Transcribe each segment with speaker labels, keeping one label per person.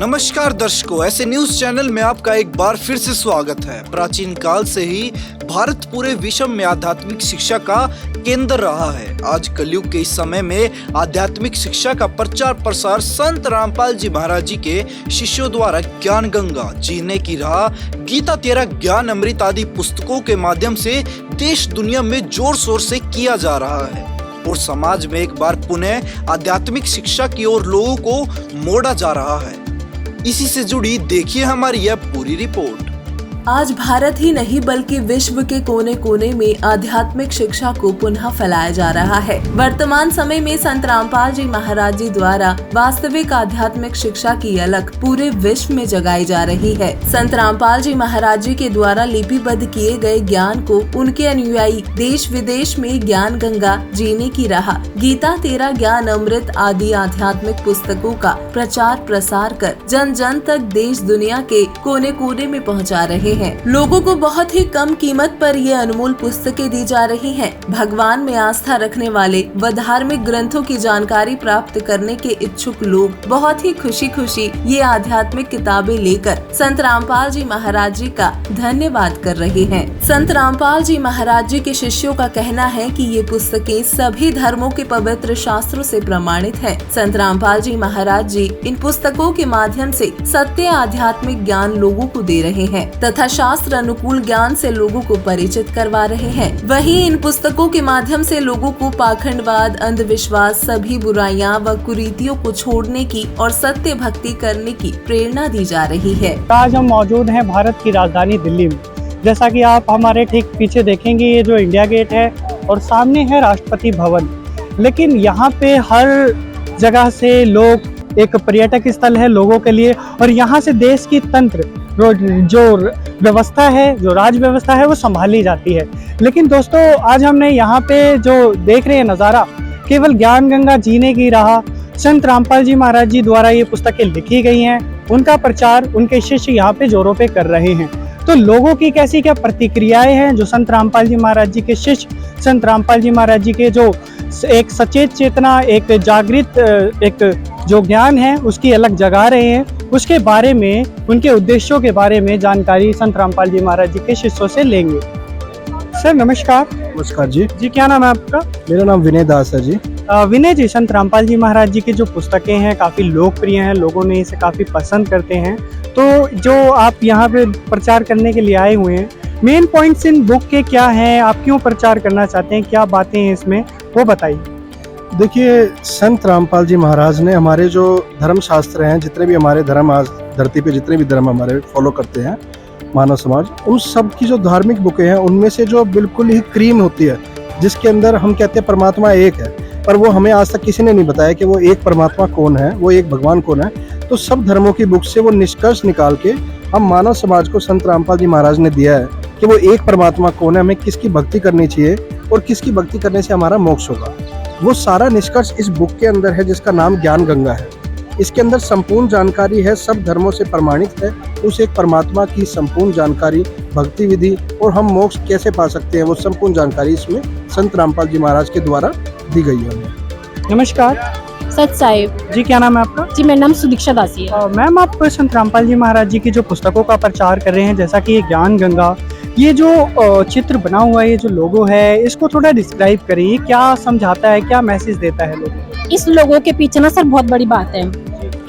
Speaker 1: नमस्कार दर्शकों, ऐसे न्यूज चैनल में आपका एक बार फिर से स्वागत है। प्राचीन काल से ही भारत पूरे विश्व में आध्यात्मिक शिक्षा का केंद्र रहा है। आज कलयुग के इस समय में आध्यात्मिक शिक्षा का प्रचार प्रसार संत रामपाल जी महाराज जी के शिष्यों द्वारा ज्ञान गंगा, जीने की राह, गीता तेरा ज्ञान अमृत आदि पुस्तकों के माध्यम से देश दुनिया में जोर शोर से किया जा रहा है और समाज में एक बार पुनः आध्यात्मिक शिक्षा की ओर लोगों को मोड़ा जा रहा है। इसी से जुड़ी देखिए हमारी यह पूरी रिपोर्ट।
Speaker 2: आज भारत ही नहीं बल्कि विश्व के कोने कोने में आध्यात्मिक शिक्षा को पुनः फैलाया जा रहा है। वर्तमान समय में संत रामपाल जी महाराज जी द्वारा वास्तविक आध्यात्मिक शिक्षा की अलख पूरे विश्व में जगाई जा रही है। संत रामपाल जी महाराज जी के द्वारा लिपिबद्ध किए गए ज्ञान को उनके अनुयायी देश विदेश में ज्ञान गंगा, जीने की राह, गीता तेरा ज्ञान अमृत आदि आध्यात्मिक पुस्तकों का प्रचार प्रसार कर जन जन तक देश दुनिया के कोने कोने में पहुँचा रहे हैं। लोगों को बहुत ही कम कीमत पर ये अनमोल पुस्तकें दी जा रही हैं। भगवान में आस्था रखने वाले व धार्मिक ग्रंथों की जानकारी प्राप्त करने के इच्छुक लोग बहुत ही खुशी खुशी ये आध्यात्मिक किताबें लेकर संत रामपाल जी महाराज जी का धन्यवाद कर रहे हैं। संत रामपाल जी महाराज जी के शिष्यों का कहना है कि ये पुस्तकें सभी धर्मों के पवित्र शास्त्रों से प्रमाणित है। संत रामपाल जी महाराज जी इन पुस्तकों के माध्यम से सत्य आध्यात्मिक ज्ञान लोगों को दे रहे हैं तथा शास्त्र अनुकूल ज्ञान से लोगों को परिचित करवा रहे हैं। वहीं इन पुस्तकों के माध्यम से लोगों को पाखंडवाद, अंधविश्वास, सभी बुराइयां व कुरीतियों को छोड़ने की और सत्य भक्ति करने की प्रेरणा दी जा रही है।
Speaker 3: आज हम मौजूद हैं भारत की राजधानी दिल्ली में। जैसा कि आप हमारे ठीक पीछे देखेंगे, ये जो इंडिया गेट है और सामने है राष्ट्रपति भवन। लेकिन यहाँ पे हर जगह से लोग, एक पर्यटक स्थल है लोगों के लिए, और यहाँ से देश की तंत्र जो व्यवस्था है, जो राज व्यवस्था है, वो संभाली जाती है। लेकिन दोस्तों, आज हमने यहाँ पे जो देख रहे हैं नज़ारा, केवल ज्ञान गंगा, जीने की राह, संत रामपाल जी महाराज जी द्वारा ये पुस्तकें लिखी गई हैं। उनका प्रचार उनके शिष्य यहाँ पे जोरों पे कर रहे हैं। तो लोगों की कैसी क्या प्रतिक्रियाएं हैं जो संत रामपाल जी महाराज जी के शिष्य, संत रामपाल जी महाराज जी के जो एक सचेत चेतना, एक जागृत एक जो ज्ञान है उसकी अलग जगा रहे हैं, उसके बारे में, उनके उद्देश्यों के बारे में जानकारी संत रामपाल जी महाराज जी के शिष्यों से लेंगे। सर नमस्कार।
Speaker 4: नमस्कार जी।
Speaker 3: क्या नाम है आपका?
Speaker 4: मेरा नाम विनय दास है जी।
Speaker 3: विनय जी, संत रामपाल जी महाराज जी की जो पुस्तकें हैं काफ़ी लोकप्रिय हैं, लोगों ने इसे काफ़ी पसंद करते हैं। तो जो आप यहाँ पे प्रचार करने के लिए आए हुए हैं, मेन पॉइंट्स इन बुक के क्या हैं, आप क्यों प्रचार करना चाहते हैं, क्या बातें हैं इसमें, वो बताइए।
Speaker 4: देखिए, संत रामपाल जी महाराज ने हमारे जो धर्म शास्त्र हैं, जितने भी हमारे धर्म आज धरती पे जितने भी धर्म हमारे फॉलो करते हैं मानव समाज, उन सब की जो धार्मिक बुकें हैं उनमें से जो बिल्कुल ही क्रीम होती है, जिसके अंदर हम कहते हैं परमात्मा एक है, पर वो हमें आज तक किसी ने नहीं बताया कि वो एक परमात्मा कौन है, वो एक भगवान कौन है। तो सब धर्मों की बुक से वो निष्कर्ष निकाल के हम मानव समाज को संत रामपाल जी महाराज ने दिया है कि वो एक परमात्मा कौन है, हमें किसकी भक्ति करनी चाहिए और किसकी भक्ति करने से हमारा मोक्ष होगा। वो सारा निष्कर्ष इस बुक के अंदर है, जिसका नाम ज्ञान गंगा है। इसके अंदर संपूर्ण जानकारी है, सब धर्मों से प्रमाणित है, उस एक परमात्मा की संपूर्ण जानकारी, भक्ति विधि और हम मोक्ष कैसे पा सकते हैं, वो संपूर्ण जानकारी इसमें संत रामपाल जी महाराज के द्वारा दी गई है हमें।
Speaker 3: नमस्कार।
Speaker 5: सच साहिब
Speaker 3: जी, क्या नाम है आपका?
Speaker 5: जी, मेरा नाम सुदीक्षा दासी है।
Speaker 3: मैम, आप संत रामपाल जी महाराज जी की जो पुस्तकों का प्रचार कर रहे हैं, जैसा कि ये ज्ञान गंगा, ये जो चित्र बना हुआ है, ये जो लोगो है, इसको थोड़ा डिस्क्राइब करिए, क्या समझाता है, क्या मैसेज देता है लोगों को?
Speaker 5: इस लोगो के पीछे ना सर बहुत बड़ी बात है।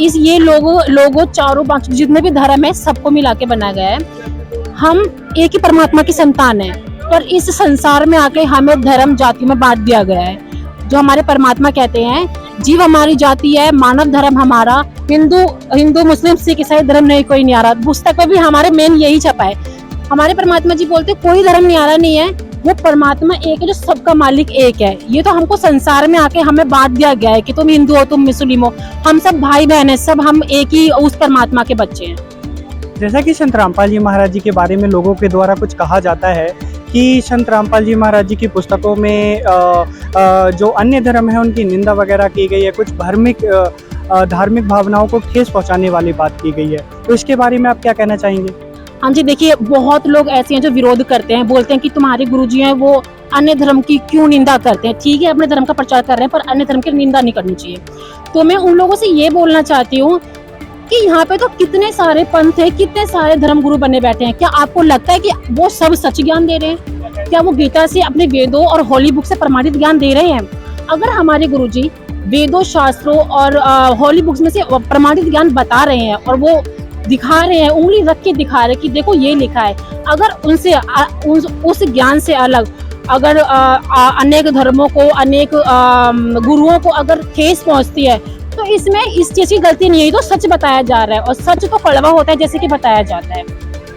Speaker 5: ये लोगो चारों पांच जितने भी धर्म है सबको मिला के बनाया गया है। हम एक ही परमात्मा की संतान है, पर इस संसार में आके हमें धर्म जातियों में बांट दिया गया है। जो हमारे परमात्मा कहते हैं, जीव हमारी जाति है, मानव धर्म हमारा, हिंदू मुस्लिम सिख ईसाई धर्म नहीं, कोई नहीं आ रहा। पुस्तक में भी हमारे मेन यही छपा है। हमारे परमात्मा जी बोलते कोई धर्म न्यारा नहीं है, वो परमात्मा एक है जो सबका मालिक एक है। ये तो हमको संसार में आके हमें बांट दिया गया है कि तुम हिंदू हो, तुम मुस्लिम हो, हम सब भाई बहन हैं, सब हम एक ही उस परमात्मा के बच्चे हैं।
Speaker 3: जैसा कि संत रामपाल जी महाराज जी के बारे में लोगों के द्वारा कुछ कहा जाता है कि संत रामपाल जी महाराज जी की पुस्तकों में जो अन्य धर्म है उनकी निंदा वगैरह की गई है, कुछ धार्मिक भावनाओं को ठेस पहुंचाने वाली बात की गई है। तो इसके बारे में आप क्या कहना चाहेंगे?
Speaker 5: हाँ जी, देखिए, बहुत लोग ऐसे हैं जो विरोध करते हैं, बोलते हैं कि तुम्हारे गुरुजी हैं वो अन्य धर्म की क्यों निंदा करते हैं। ठीक है, अपने धर्म का प्रचार कर रहे हैं, पर अन्य धर्म की निंदा नहीं करनी चाहिए। तो मैं उन लोगों से ये बोलना चाहती हूँ कि यहाँ पे तो कितने सारे पंथ है, कितने सारे धर्मगुरु बने बैठे हैं। क्या आपको लगता है कि वो सब सच ज्ञान दे रहे हैं? क्या वो गीता से, अपने वेदों और होली बुक से प्रमाणित ज्ञान दे रहे हैं? अगर हमारे गुरुजी वेदों, शास्त्रों और होली बुक्स में से प्रमाणित ज्ञान बता रहे हैं और वो दिखा रहे हैं, उंगली रख के दिखा रहे हैं कि देखो ये लिखा है, अगर उनसे उस ज्ञान से अलग अगर अनेक धर्मों को, अनेक गुरुओं को अगर ठेस पहुंचती है, तो इसमें इस चीज की गलती नहीं है। तो सच बताया जा रहा है और सच तो कड़वा होता है जैसे कि बताया जाता है।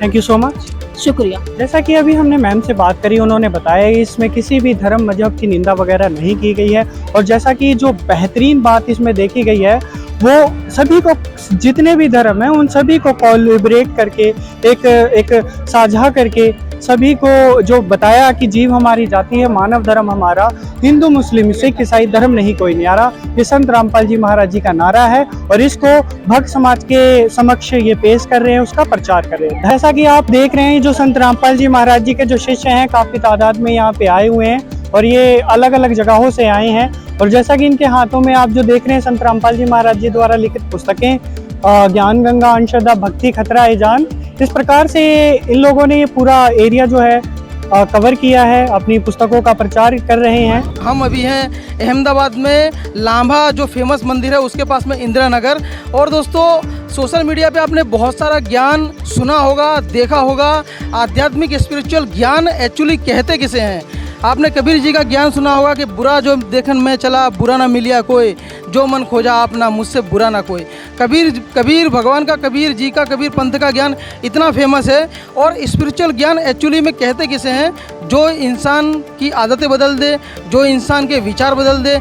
Speaker 3: Thank you so much.
Speaker 5: शुक्रिया।
Speaker 3: जैसा कि अभी हमने मैम से बात करी, उन्होंने बताया इसमें किसी भी धर्म मजहब की निंदा वगैरह नहीं की गई है, और जैसा कि जो बेहतरीन बात इसमें देखी गई है वो सभी को, जितने भी धर्म हैं उन सभी को कोलैबोरेट करके एक साझा करके सभी को जो बताया कि जीव हमारी जाति है, मानव धर्म हमारा, हिंदू मुस्लिम सिख ईसाई धर्म नहीं कोई न्यारा, ये संत रामपाल जी महाराज जी का नारा है और इसको भक्त समाज के समक्ष ये पेश कर रहे हैं, उसका प्रचार कर रहे हैं। जैसा कि आप देख रहे हैं, जो संत रामपाल जी महाराज जी के जो शिष्य हैं काफ़ी तादाद में यहाँ पे आए हुए हैं और ये अलग अलग जगहों से आए हैं, और जैसा कि इनके हाथों में आप जो देख रहे हैं संत रामपाल जी महाराज जी द्वारा लिखित पुस्तकें, ज्ञान गंगा, अंशदा, भक्ति, खतरा ए जान, इस प्रकार से इन लोगों ने ये पूरा एरिया जो है कवर किया है, अपनी पुस्तकों का प्रचार कर रहे हैं।
Speaker 6: हम अभी हैं अहमदाबाद में लांभा जो फेमस मंदिर है उसके पास में इंदिरा नगर। और दोस्तों, सोशल मीडिया पे आपने बहुत सारा ज्ञान सुना होगा, देखा होगा। आध्यात्मिक स्पिरिचुअल ज्ञान एक्चुअली कहते किसे हैं? आपने कबीर जी का ज्ञान सुना होगा कि बुरा जो देखन में चला, बुरा ना मिलिया कोई, जो मन खोजा आपना, मुझसे बुरा ना कोई। कबीर भगवान का, कबीर जी का, कबीर पंथ का ज्ञान इतना फेमस है। और स्पिरिचुअल ज्ञान एक्चुअली में कहते किसे हैं? जो इंसान की आदतें बदल दे, जो इंसान के विचार बदल दे,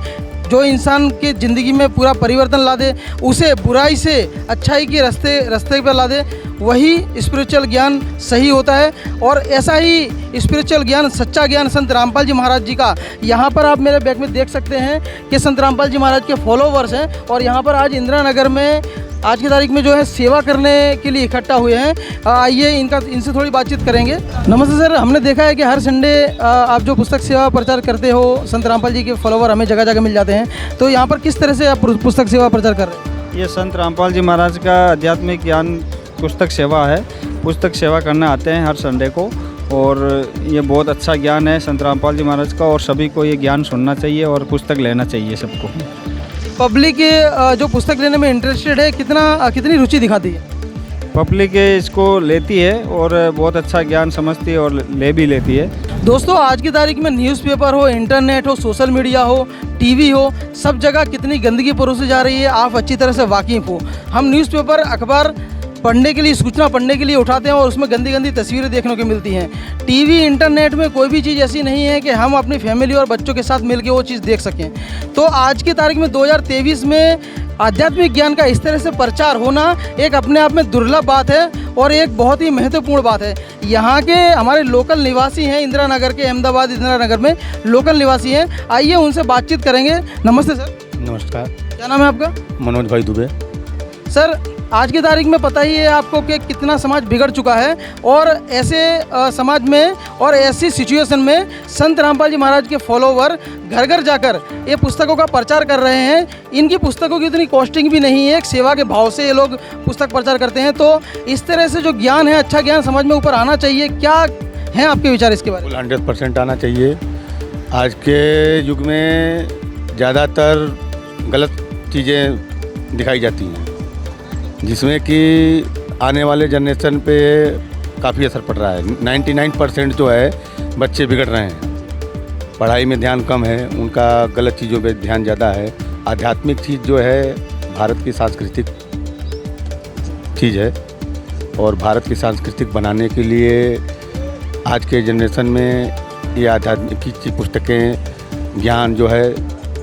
Speaker 6: जो इंसान की ज़िंदगी में पूरा परिवर्तन ला दे, उसे बुराई से अच्छाई के रास्ते पर ला दे, वही स्पिरिचुअल ज्ञान सही होता है। और ऐसा ही स्पिरिचुअल ज्ञान, सच्चा ज्ञान संत रामपाल जी महाराज जी का, यहाँ पर आप मेरे बैक में देख सकते हैं कि संत रामपाल जी महाराज के फॉलोवर्स हैं और यहाँ पर आज इंदिरा नगर में आज की तारीख में जो है सेवा करने के लिए इकट्ठा हुए हैं। आइए इनसे थोड़ी बातचीत करेंगे। नमस्ते सर, हमने देखा है कि हर संडे आप जो पुस्तक सेवा प्रचार करते हो, संत रामपाल जी के फॉलोवर हमें जगह जगह मिल जाते हैं, तो यहाँ पर किस तरह से आप पुस्तक सेवा प्रचार कर रहे हैं?
Speaker 7: ये संत रामपाल जी महाराज का आध्यात्मिक ज्ञान पुस्तक सेवा है। पुस्तक सेवा करने आते हैं हर संडे को, और ये बहुत अच्छा ज्ञान है संत रामपाल जी महाराज का, और सभी को ये ज्ञान सुनना चाहिए और पुस्तक लेना चाहिए सबको।
Speaker 6: पब्लिक जो पुस्तक लेने में इंटरेस्टेड है, कितनी रुचि दिखाती है?
Speaker 7: पब्लिक इसको लेती है और बहुत अच्छा ज्ञान समझती है और ले भी लेती है।
Speaker 6: दोस्तों, आज की तारीख में न्यूज़पेपर हो, इंटरनेट हो, सोशल मीडिया हो, टीवी हो, सब जगह कितनी गंदगी परोसी जा रही है, आप अच्छी तरह से वाकिफ़ हो। हम न्यूज़पेपर, अखबार पढ़ने के लिए, सूचना पढ़ने के लिए उठाते हैं और उसमें गंदी गंदी तस्वीरें देखने को मिलती हैं। टीवी, इंटरनेट में कोई भी चीज़ ऐसी नहीं है कि हम अपनी फैमिली और बच्चों के साथ मिलकर वो चीज़ देख सकें। तो आज की तारीख में 2023 में आध्यात्मिक ज्ञान का इस तरह से प्रचार होना एक अपने आप में दुर्लभ बात है और एक बहुत ही महत्वपूर्ण बात है। यहाँ के हमारे लोकल निवासी हैं, इंदिरा नगर के, अहमदाबाद इंदिरा नगर में लोकल निवासी हैं। आइए उनसे बातचीत करेंगे। नमस्ते सर।
Speaker 8: नमस्कार।
Speaker 6: क्या नाम है आपका?
Speaker 8: मनोज भाई दुबे।
Speaker 6: सर, आज की तारीख में पता ही है आपको कि कितना समाज बिगड़ चुका है, और ऐसे समाज में और ऐसी सिचुएशन में संत रामपाल जी महाराज के फॉलोवर घर घर जाकर ये पुस्तकों का प्रचार कर रहे हैं। इनकी पुस्तकों की इतनी कॉस्टिंग भी नहीं है, एक सेवा के भाव से ये लोग पुस्तक प्रचार करते हैं। तो इस तरह से जो ज्ञान है, अच्छा ज्ञान समाज में ऊपर आना चाहिए। क्या हैं आपके विचार इसके बारे में?
Speaker 8: 100% आना चाहिए। आज के युग में ज़्यादातर गलत चीज़ें दिखाई जाती हैं, जिसमें कि आने वाले जनरेशन पे काफ़ी असर पड़ रहा है। 99% जो है बच्चे बिगड़ रहे हैं, पढ़ाई में ध्यान कम है, उनका गलत चीज़ों पे ध्यान ज़्यादा है। आध्यात्मिक चीज़ जो है भारत की सांस्कृतिक चीज़ है, और भारत की सांस्कृतिक बनाने के लिए आज के जनरेशन में ये आध्यात्मिक की पुस्तकें, ज्ञान जो है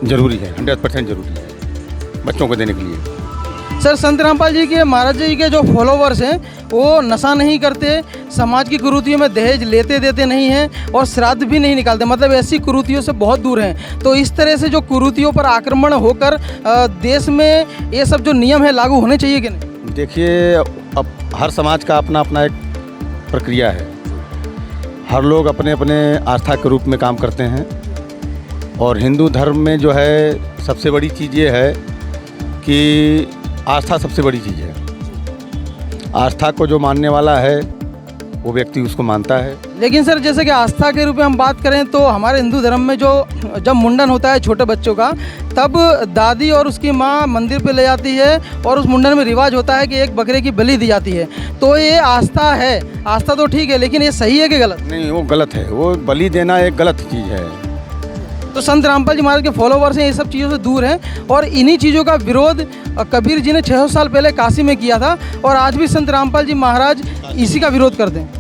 Speaker 8: ज़रूरी है, 100% ज़रूरी है बच्चों को देने के लिए।
Speaker 6: सर, संत रामपाल जी के, महाराज जी के जो फॉलोवर्स हैं वो नशा नहीं करते, समाज की कुरीतियों में दहेज लेते देते नहीं हैं और श्राद्ध भी नहीं निकालते, मतलब ऐसी कुरीतियों से बहुत दूर हैं। तो इस तरह से जो कुरीतियों पर आक्रमण होकर देश में ये सब जो नियम है लागू होने चाहिए कि नहीं?
Speaker 8: देखिए, अब हर समाज का अपना अपना एक प्रक्रिया है। हर लोग अपने अपने आस्था के रूप में काम करते हैं, और हिंदू धर्म में जो है सबसे बड़ी चीज़ ये है कि आस्था सबसे बड़ी चीज़ है। आस्था को जो मानने वाला है वो व्यक्ति उसको मानता है।
Speaker 6: लेकिन सर जैसे कि आस्था के रूप में हम बात करें तो हमारे हिंदू धर्म में जब मुंडन होता है छोटे बच्चों का, तब दादी और उसकी माँ मंदिर पे ले जाती है और उस मुंडन में रिवाज होता है कि एक बकरे की बलि दी जाती है। तो ये आस्था है, आस्था तो ठीक है, लेकिन ये सही है कि गलत?
Speaker 8: नहीं, वो गलत है। वो बलि देना एक गलत चीज़ है।
Speaker 6: तो संत रामपाल जी महाराज के फॉलोवर्स हैं ये सब चीज़ों से दूर हैं और इन्हीं चीज़ों का विरोध कबीर जी ने 600 साल पहले काशी में किया था और आज भी संत रामपाल जी महाराज इसी का विरोध करते हैं।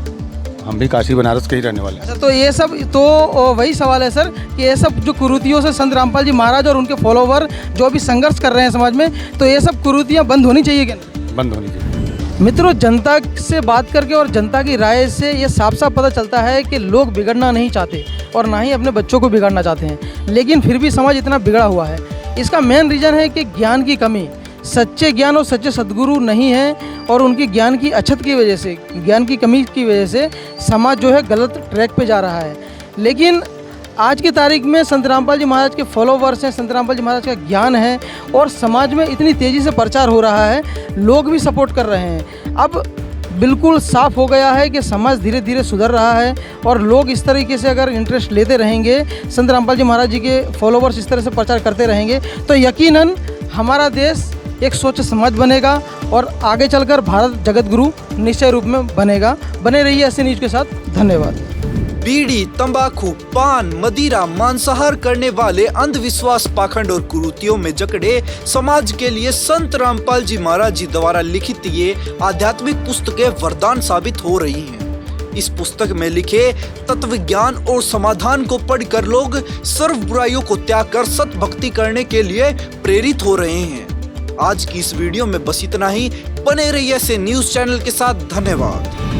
Speaker 8: हम भी काशी बनारस के ही रहने वाले हैं।
Speaker 6: अच्छा, तो ये सब तो वही सवाल है सर कि ये सब जो कुरीतियों से संत रामपाल जी महाराज और उनके फॉलोवर जो भी संघर्ष कर रहे हैं समाज में, तो ये सब कुरीतियाँ बंद होनी चाहिए क्या?
Speaker 8: बंद होनी चाहिए।
Speaker 6: मित्रों, जनता से बात करके और जनता की राय से ये साफ साफ पता चलता है कि लोग बिगड़ना नहीं चाहते और ना ही अपने बच्चों को बिगाड़ना चाहते हैं, लेकिन फिर भी समाज इतना बिगड़ा हुआ है। इसका मेन रीज़न है कि ज्ञान की कमी, सच्चे ज्ञान और सच्चे सद्गुरु नहीं हैं और उनकी ज्ञान की अछत की वजह से, ज्ञान की कमी की वजह से समाज जो है गलत ट्रैक पे जा रहा है। लेकिन आज की तारीख में संत रामपाल जी महाराज के फॉलोवर्स हैं, संत रामपाल जी महाराज का ज्ञान है और समाज में इतनी तेज़ी से प्रचार हो रहा है, लोग भी सपोर्ट कर रहे हैं। अब बिल्कुल साफ हो गया है कि समाज धीरे धीरे सुधर रहा है और लोग इस तरीके से अगर इंटरेस्ट लेते रहेंगे, संत रामपाल जी महाराज जी के फॉलोवर्स इस तरह से प्रचार करते रहेंगे, तो यकीनन हमारा देश एक स्वच्छ समाज बनेगा और आगे चलकर भारत जगत गुरु निश्चय रूप में बनेगा। बने रहिए ऐसे न्यूज़ के साथ। धन्यवाद।
Speaker 1: बीड़ी, तंबाकू, पान, मदिरा, मांसाहार करने वाले अंधविश्वास, पाखंड और कुरीतियों में जकड़े समाज के लिए संत रामपाल जी महाराज जी द्वारा लिखित ये आध्यात्मिक पुस्तकें वरदान साबित हो रही हैं। इस पुस्तक में लिखे तत्व ज्ञान और समाधान को पढ़कर लोग सर्व बुराइयों को त्याग कर सत भक्ति करने के लिए प्रेरित हो रहे हैं। आज की इस वीडियो में बस इतना ही। बने रहिए ऐसे न्यूज़ चैनल के साथ। धन्यवाद।